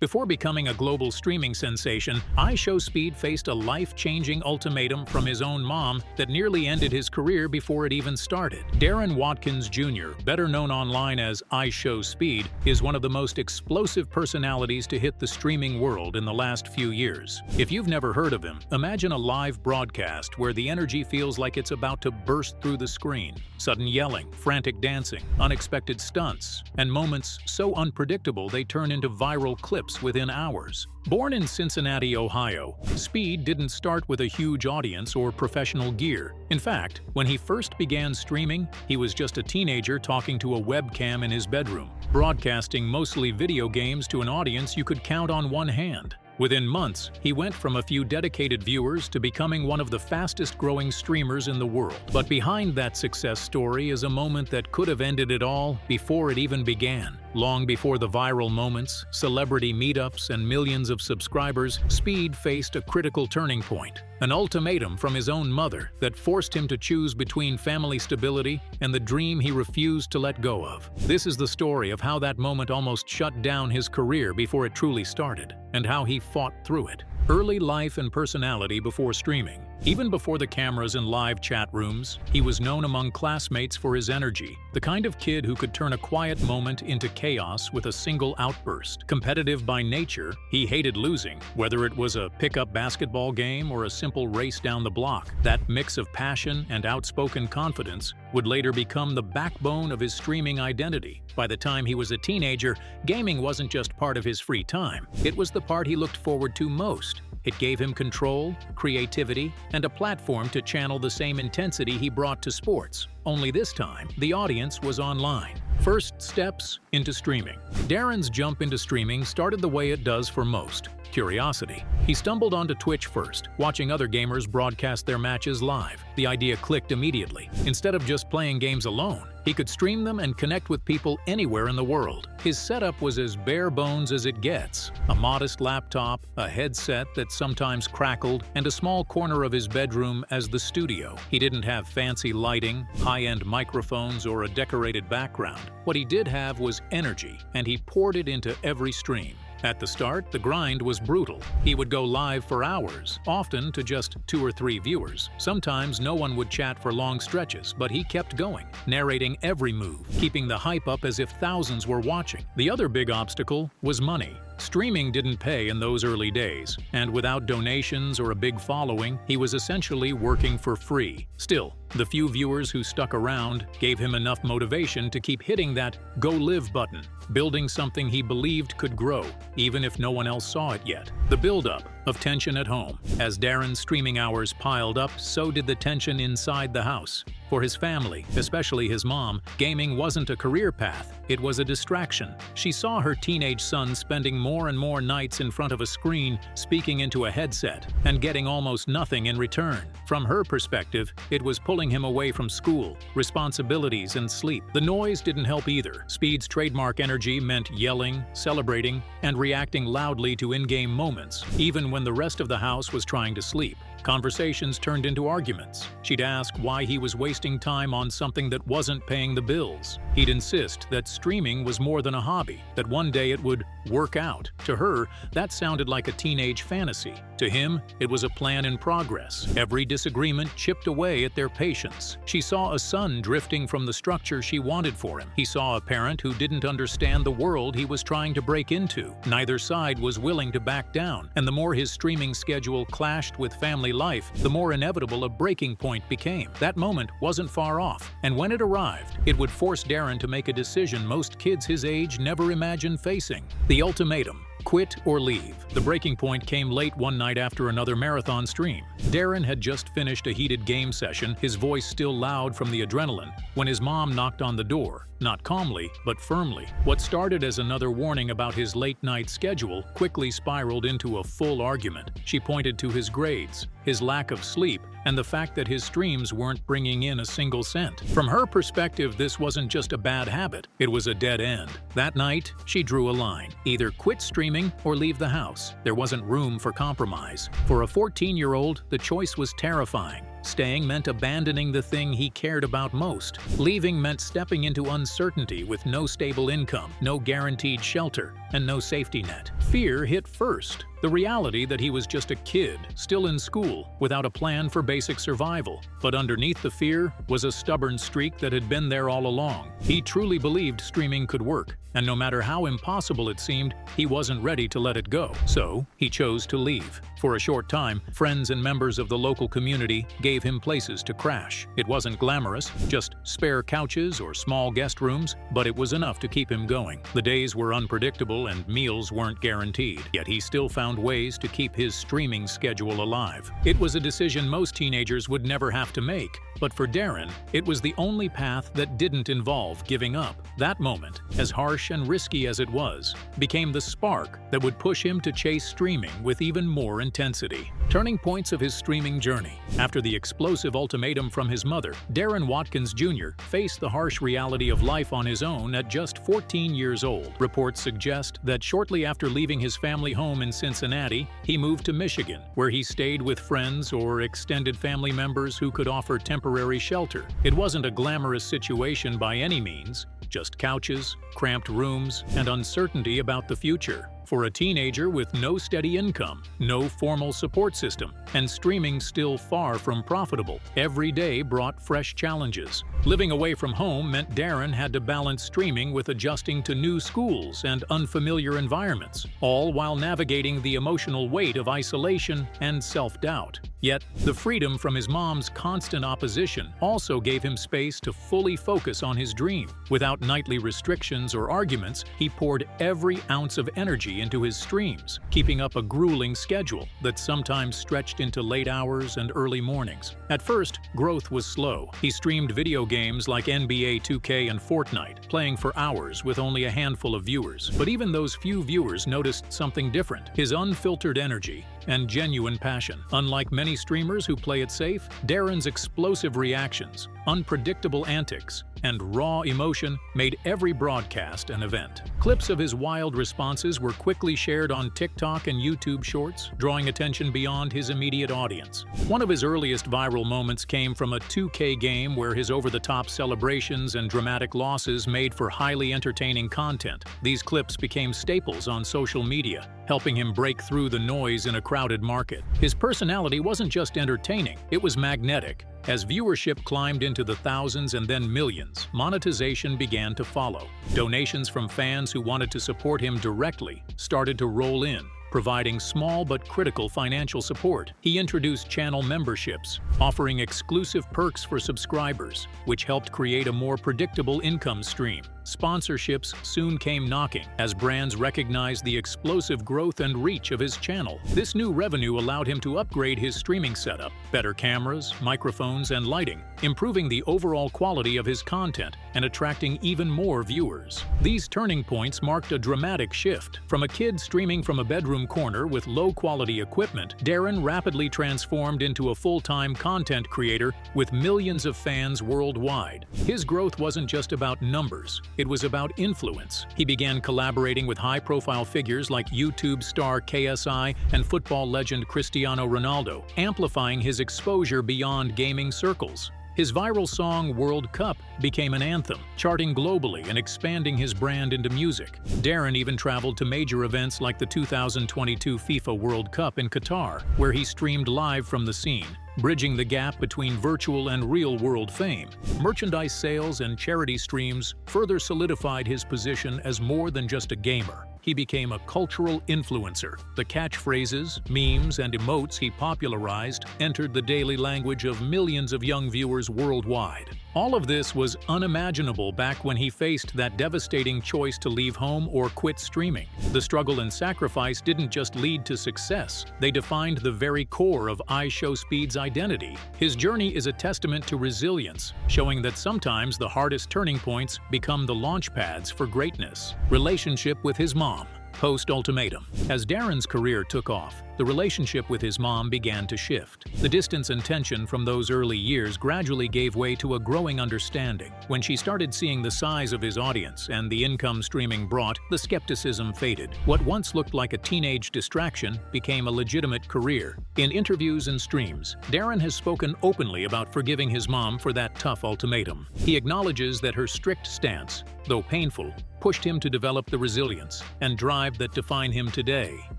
Before becoming a global streaming sensation, IShowSpeed faced a life-changing ultimatum from his own mom that nearly ended his career before it even started. Darren Watkins Jr., better known online as IShowSpeed, is one of the most explosive personalities to hit the streaming world in the last few years. If you've never heard of him, imagine a live broadcast where the energy feels like it's about to burst through the screen. Sudden yelling, frantic dancing, unexpected stunts, and moments so unpredictable they turn into viral clips within hours. Born in Cincinnati, Ohio, Speed didn't start with a huge audience or professional gear. In fact, when he first began streaming, he was just a teenager talking to a webcam in his bedroom, broadcasting mostly video games to an audience you could count on one hand. Within months, he went from a few dedicated viewers to becoming one of the fastest-growing streamers in the world. But behind that success story is a moment that could have ended it all before it even began. Long before the viral moments, celebrity meetups, and millions of subscribers, Speed faced a critical turning point. An ultimatum from his own mother that forced him to choose between family stability and the dream he refused to let go of. This is the story of how that moment almost shut down his career before it truly started, and how he fought through it. Early life and personality before streaming. Even before the cameras and live chat rooms, he was known among classmates for his energy, the kind of kid who could turn a quiet moment into chaos with a single outburst. Competitive by nature, he hated losing, whether it was a pickup basketball game or a simple race down the block. That mix of passion and outspoken confidence would later become the backbone of his streaming identity. By the time he was a teenager, gaming wasn't just part of his free time. It was the part he looked forward to most. It gave him control, creativity, and a platform to channel the same intensity he brought to sports. Only this time, the audience was online. First steps into streaming. Darren's jump into streaming started the way it does for most: curiosity. He stumbled onto Twitch first, watching other gamers broadcast their matches live. The idea clicked immediately. Instead of just playing games alone, he could stream them and connect with people anywhere in the world. His setup was as bare bones as it gets: a modest laptop, a headset that sometimes crackled, and a small corner of his bedroom as the studio. He didn't have fancy lighting, high-end microphones, or a decorated background. What he did have was energy, and he poured it into every stream. At the start, the grind was brutal. He would go live for hours, often to just 2 or 3 viewers. Sometimes no one would chat for long stretches, but he kept going, narrating every move, keeping the hype up as if thousands were watching. The other big obstacle was money. Streaming didn't pay in those early days, and without donations or a big following, he was essentially working for free. Still, the few viewers who stuck around gave him enough motivation to keep hitting that "Go Live" button, building something he believed could grow, even if no one else saw it yet. The build-up of tension at home. As Darren's streaming hours piled up, so did the tension inside the house. For his family, especially his mom, gaming wasn't a career path, it was a distraction. She saw her teenage son spending more and more nights in front of a screen, speaking into a headset, and getting almost nothing in return. From her perspective, it was pulling him away from school, responsibilities, and sleep. The noise didn't help either. Speed's trademark energy meant yelling, celebrating, and reacting loudly to in-game moments, even when the rest of the house was trying to sleep. Conversations turned into arguments. She'd ask why he was wasting time on something that wasn't paying the bills. He'd insist that streaming was more than a hobby, that one day it would work out. To her, that sounded like a teenage fantasy. To him, it was a plan in progress. Every disagreement chipped away at their patience. She saw a son drifting from the structure she wanted for him. He saw a parent who didn't understand the world he was trying to break into. Neither side was willing to back down, and the more his streaming schedule clashed with family life, the more inevitable a breaking point became. That moment wasn't far off, and when it arrived, it would force Darren to make a decision most kids his age never imagined facing: the ultimatum. Quit or leave. The breaking point came late one night after another marathon stream. Darren had just finished a heated game session, his voice still loud from the adrenaline, when his mom knocked on the door. Not calmly, but firmly. What started as another warning about his late-night schedule quickly spiraled into a full argument. She pointed to his grades, his lack of sleep, and the fact that his streams weren't bringing in a single cent. From her perspective, this wasn't just a bad habit, it was a dead end. That night, she drew a line: either quit streaming or leave the house. There wasn't room for compromise. For a 14-year-old, the choice was terrifying. Staying meant abandoning the thing he cared about most. Leaving meant stepping into uncertainty with no stable income, no guaranteed shelter, and no safety net. Fear hit first. The reality that he was just a kid, still in school, without a plan for basic survival. But underneath the fear was a stubborn streak that had been there all along. He truly believed streaming could work, and no matter how impossible it seemed, he wasn't ready to let it go. So, he chose to leave. For a short time, friends and members of the local community gave him places to crash. It wasn't glamorous, just spare couches or small guest rooms, but it was enough to keep him going. The days were unpredictable and meals weren't guaranteed, yet he still found ways to keep his streaming schedule alive. It was a decision most teenagers would never have to make, but for Darren, it was the only path that didn't involve giving up. That moment, as harsh and risky as it was, became the spark that would push him to chase streaming with even more intensity. Turning points of his streaming journey. After the explosive ultimatum from his mother, Darren Watkins Jr. faced the harsh reality of life on his own at just 14 years old. Reports suggest that shortly after leaving his family home in Cincinnati, he moved to Michigan, where he stayed with friends or extended family members who could offer temporary shelter. It wasn't a glamorous situation by any means, just couches, cramped rooms, and uncertainty about the future. For a teenager with no steady income, no formal support system, and streaming still far from profitable, every day brought fresh challenges. Living away from home meant Darren had to balance streaming with adjusting to new schools and unfamiliar environments, all while navigating the emotional weight of isolation and self-doubt. Yet, the freedom from his mom's constant opposition also gave him space to fully focus on his dream. Without nightly restrictions or arguments, he poured every ounce of energy into his streams, keeping up a grueling schedule that sometimes stretched into late hours and early mornings. At first, growth was slow. He streamed video games like NBA 2K and Fortnite, playing for hours with only a handful of viewers. But even those few viewers noticed something different: his unfiltered energy and genuine passion. Unlike many streamers who play it safe, Darren's explosive reactions, unpredictable antics, and raw emotion made every broadcast an event. Clips of his wild responses were quickly shared on TikTok and YouTube Shorts, drawing attention beyond his immediate audience. One of his earliest viral moments came from a 2K game where his over-the-top celebrations and dramatic losses made for highly entertaining content. These clips became staples on social media, helping him break through the noise in a crowded market. His personality wasn't just entertaining, it was magnetic. As viewership climbed into the thousands and then millions, monetization began to follow. Donations from fans who wanted to support him directly started to roll in, providing small but critical financial support. He introduced channel memberships, offering exclusive perks for subscribers, which helped create a more predictable income stream. Sponsorships soon came knocking as brands recognized the explosive growth and reach of his channel. This new revenue allowed him to upgrade his streaming setup, better cameras, microphones, and lighting, improving the overall quality of his content and attracting even more viewers. These turning points marked a dramatic shift. From a kid streaming from a bedroom corner with low-quality equipment, Darren rapidly transformed into a full-time content creator with millions of fans worldwide. His growth wasn't just about numbers. It was about influence. He began collaborating with high-profile figures like YouTube star KSI and football legend Cristiano Ronaldo, amplifying his exposure beyond gaming circles. His viral song World Cup became an anthem, charting globally and expanding his brand into music. Darren even traveled to major events like the 2022 FIFA World Cup in Qatar, where he streamed live from the scene, bridging the gap between virtual and real-world fame. Merchandise sales and charity streams further solidified his position as more than just a gamer. He became a cultural influencer. The catchphrases, memes, and emotes he popularized entered the daily language of millions of young viewers worldwide. All of this was unimaginable back when he faced that devastating choice to leave home or quit streaming. The struggle and sacrifice didn't just lead to success, they defined the very core of IShowSpeed's identity. His journey is a testament to resilience, showing that sometimes the hardest turning points become the launch pads for greatness. Relationship with his mom. Post-ultimatum. As Darren's career took off, the relationship with his mom began to shift. The distance and tension from those early years gradually gave way to a growing understanding. When she started seeing the size of his audience and the income streaming brought, the skepticism faded. What once looked like a teenage distraction became a legitimate career. In interviews and streams, Darren has spoken openly about forgiving his mom for that tough ultimatum. He acknowledges that her strict stance, though painful, pushed him to develop the resilience and drive that define him today.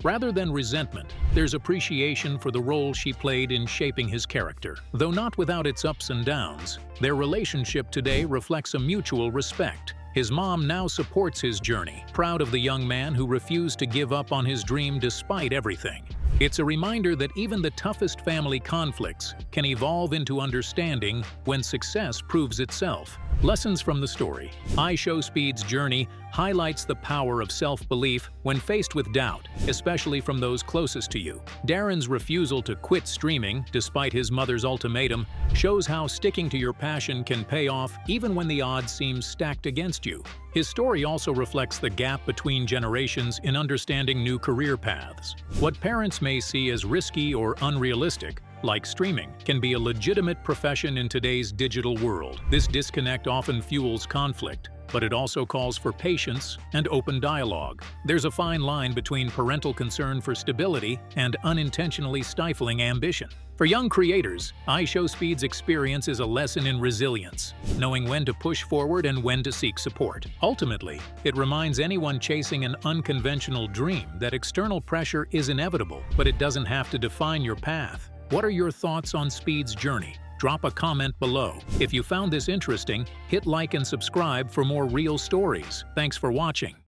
Rather than resentment, there's appreciation for the role she played in shaping his character. Though not without its ups and downs, their relationship today reflects a mutual respect. His mom now supports his journey, proud of the young man who refused to give up on his dream despite everything. It's a reminder that even the toughest family conflicts can evolve into understanding when success proves itself. Lessons from the story. IShowSpeed's journey highlights the power of self-belief when faced with doubt, especially from those closest to you. Darren's refusal to quit streaming, despite his mother's ultimatum, shows how sticking to your passion can pay off even when the odds seem stacked against you. His story also reflects the gap between generations in understanding new career paths. What parents may see as risky or unrealistic, like streaming, can be a legitimate profession in today's digital world. This disconnect often fuels conflict, but it also calls for patience and open dialogue. There's a fine line between parental concern for stability and unintentionally stifling ambition. For young creators, IShowSpeed's experience is a lesson in resilience, knowing when to push forward and when to seek support. Ultimately, it reminds anyone chasing an unconventional dream that external pressure is inevitable, but it doesn't have to define your path. What are your thoughts on Speed's journey? Drop a comment below. If you found this interesting, hit like and subscribe for more real stories. Thanks for watching.